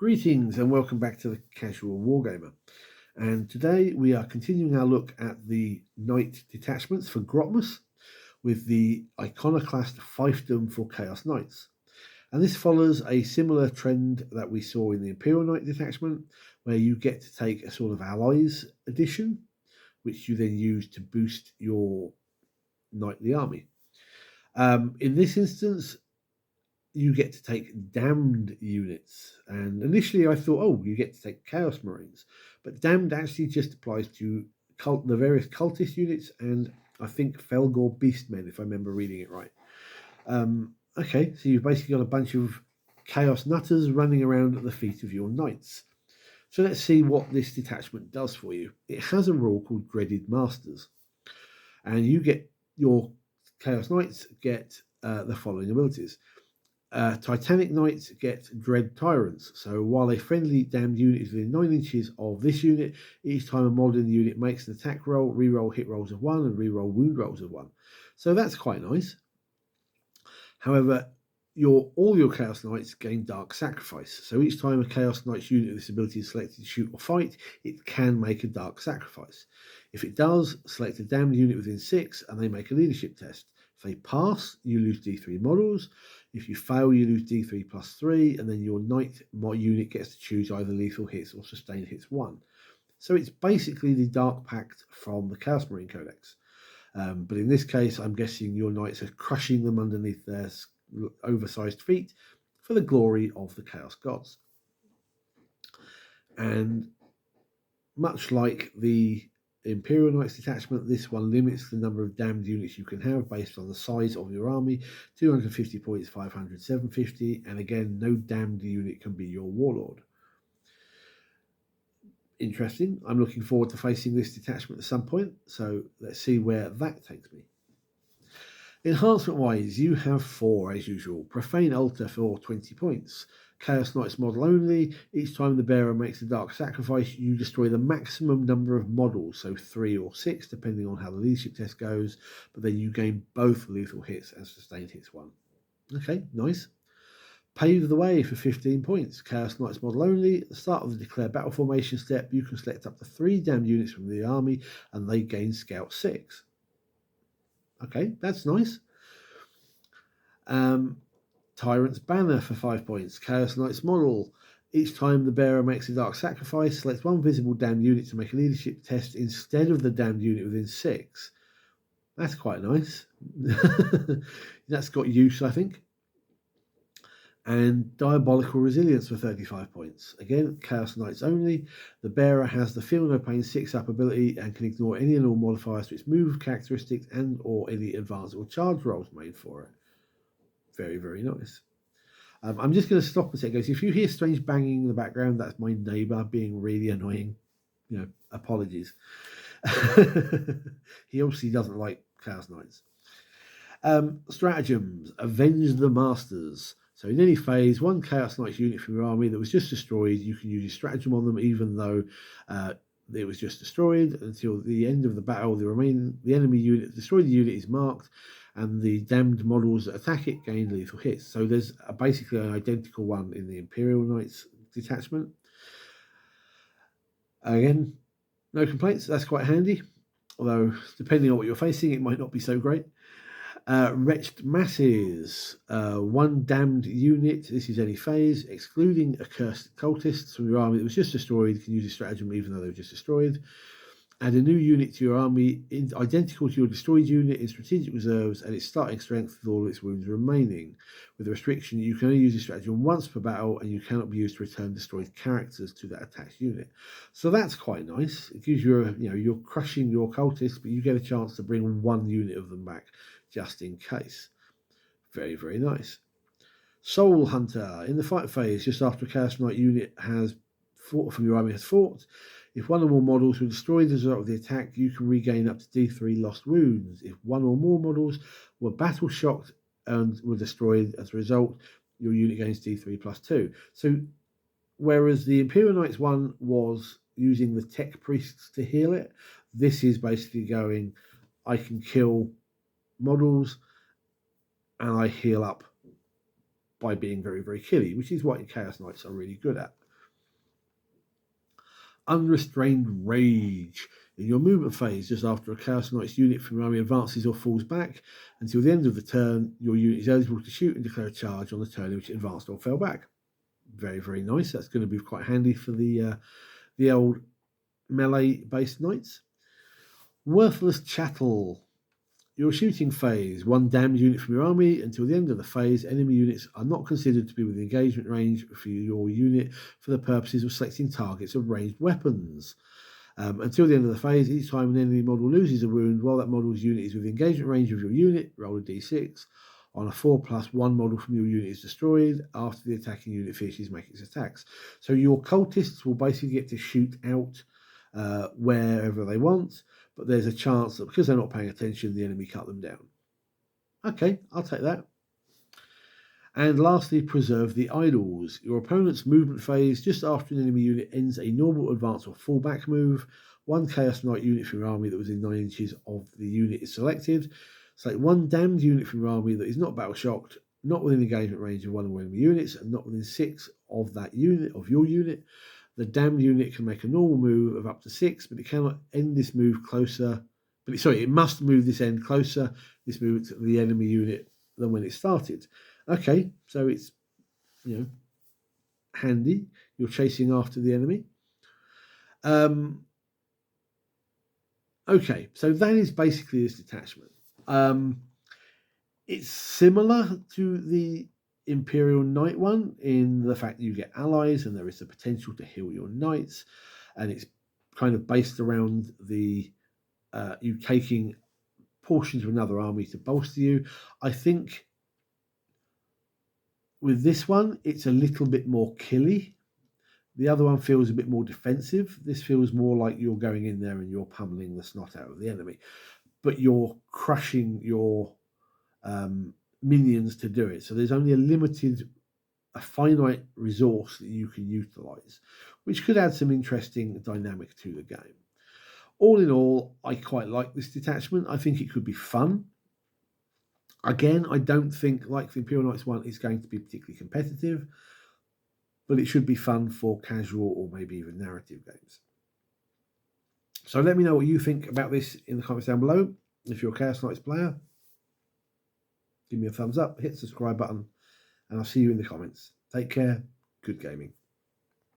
Greetings and welcome back to the Casual Wargamer. And today we are continuing our look at the Knight detachments for Grotmas with the Iconoclast Fiefdom for Chaos Knights. And this follows a similar trend that we saw in the Imperial Knight detachment, where you get to take a sort of allies edition, which you then use to boost your knightly army. In this instance, you get to take damned units. And initially I thought, oh, you get to take Chaos Marines. But damned actually just applies to the various cultist units and I think Felgor Beastmen, if I remember reading it right. Okay, so you've basically got a bunch of Chaos Nutters running around at the feet of your knights. So let's see what this detachment does for you. It has a rule called Dreaded Masters. And you get your Chaos Knights get the following abilities. Titanic Knights get Dread Tyrants. So while a friendly damned unit is within 9 inches of this unit, each time a modern unit makes an attack roll, reroll hit rolls of 1 and reroll wound rolls of 1. So that's quite nice. However, all your Chaos Knights gain Dark Sacrifice. So each time a Chaos Knight's unit with this ability is selected to shoot or fight, it can make a Dark Sacrifice. If it does, select a damned unit within 6 and they make a leadership test. If they pass, you lose D3 models. If you fail, you lose D3 plus 3, and then your Knight unit gets to choose either lethal hits or sustained hits 1. So it's basically the Dark Pact from the Chaos Marine Codex. But in this case, I'm guessing your Knights are crushing them underneath their oversized feet for the glory of the Chaos Gods. And much like the Imperial Knights detachment, this one limits the number of damned units you can have based on the size of your army. 250 points, 500, 750, and again, no damned unit can be your warlord. Interesting. I'm looking forward to facing this detachment at some point, so let's see where that takes me. Enhancement wise, you have 4 as usual. Profane Altar for 20 points. Chaos Knights model only. Each time the bearer makes a Dark Sacrifice, you destroy the maximum number of models, so 3 or 6, depending on how the leadership test goes, but then you gain both lethal hits and sustained hits 1. Okay, nice. Pave the way for 15 points. Chaos Knights model only. At the start of the declare battle formation step, you can select up to 3 damned units from the army, and they gain Scout 6. Okay, that's nice. Tyrant's Banner for 5 points. Chaos Knights model. Each time the bearer makes a Dark Sacrifice, select 1 visible damned unit to make a leadership test instead of the damned unit within 6. That's quite nice. That's got use, I think. And Diabolical Resilience for 35 points. Again, Chaos Knights only. The bearer has the Feel No Pain 6-up ability and can ignore any and all modifiers to its move characteristics and or any advanced or charge rolls made for it. Very, very nice. I'm just going to stop a second, guys. If you hear strange banging in the background, that's my neighbour being really annoying. Apologies. He obviously doesn't like Chaos Knights. Stratagems. Avenge the Masters. So in any phase, 1 Chaos Knights unit from your army that was just destroyed, you can use your stratagem on them, even though it was just destroyed. Until the end of the battle, the enemy unit that destroyed the unit is marked, and the damned models that attack it gain lethal hits. So there's basically an identical one in the Imperial Knights detachment. Again, no complaints. That's quite handy. Although, depending on what you're facing, it might not be so great. Wretched Masses. 1 damned unit. This is any phase, excluding accursed cultists from your army that was just destroyed. Can use a stratagem even though they were just destroyed. Add a new unit to your army identical to your destroyed unit in strategic reserves and its starting strength with all its wounds remaining. With a restriction, you can only use this stratagem once per battle and you cannot be used to return destroyed characters to that attached unit. So that's quite nice. It gives you you're crushing your cultists, but you get a chance to bring 1 unit of them back just in case. Very, very nice. Soul Hunter. In the fight phase, just after a Chaos Knight unit has fought from your army has fought, if 1 or more models were destroyed as a result of the attack, you can regain up to D3 lost wounds. If 1 or more models were battle shocked and were destroyed as a result, your unit gains D3 plus 2. So whereas the Imperial Knights one was using the tech priests to heal it, this is basically going, I can kill models and I heal up by being very, very killy, which is what Chaos Knights are really good at. Unrestrained Rage. In your movement phase, just after a Chaos Knight's unit from your army advances or falls back, until the end of the turn, your unit is eligible to shoot and declare a charge on the turn in which it advanced or fell back. Very, very nice. That's going to be quite handy for the old melee-based knights. Worthless Chattel. Your shooting phase, one damned unit from your army. Until the end of the phase, enemy units are not considered to be within engagement range for your unit for the purposes of selecting targets of ranged weapons. Until the end of the phase, each time an enemy model loses a wound while that model's unit is within engagement range of your unit, roll a d6. On a 4+1 model from your unit is destroyed after the attacking unit finishes making its attacks. So your cultists will basically get to shoot out wherever they want, but there's a chance that because they're not paying attention, the enemy cut them down. Okay, I'll take that. And lastly, Preserve the Idols. Your opponent's movement phase, just after an enemy unit ends a normal advance or fallback move, one Chaos Knight unit from your army that was in 9 inches of the unit is selected. Select one damned unit from your army that is not battle shocked, not within engagement range of one or more enemy units, and not within 6 of that unit, of your unit. The damned unit can make a normal move of up to 6, but it cannot end this move closer. It must move this end closer, this move to the enemy unit, than when it started. Okay, so it's, handy. You're chasing after the enemy. Okay, so that is basically this detachment. It's similar to the Imperial Knight one in the fact that you get allies and there is the potential to heal your knights, and it's kind of based around the you taking portions of another army to bolster you. I think with this one, it's a little bit more killy. The other one feels a bit more defensive. This feels more like you're going in there and you're pummeling the snot out of the enemy, but you're crushing your minions to do it. So there's only a finite resource that you can utilize, which could add some interesting dynamic to the game. All in all, I quite like this detachment. I think it could be fun. Again, I don't think, like the Imperial Knights one, it's going to be particularly competitive, but it should be fun for casual or maybe even narrative games. So let me know what you think about this in the comments down below. If you're a Chaos Knights player, give me a thumbs up, hit the subscribe button, and I'll see you in the comments. Take care. Good gaming.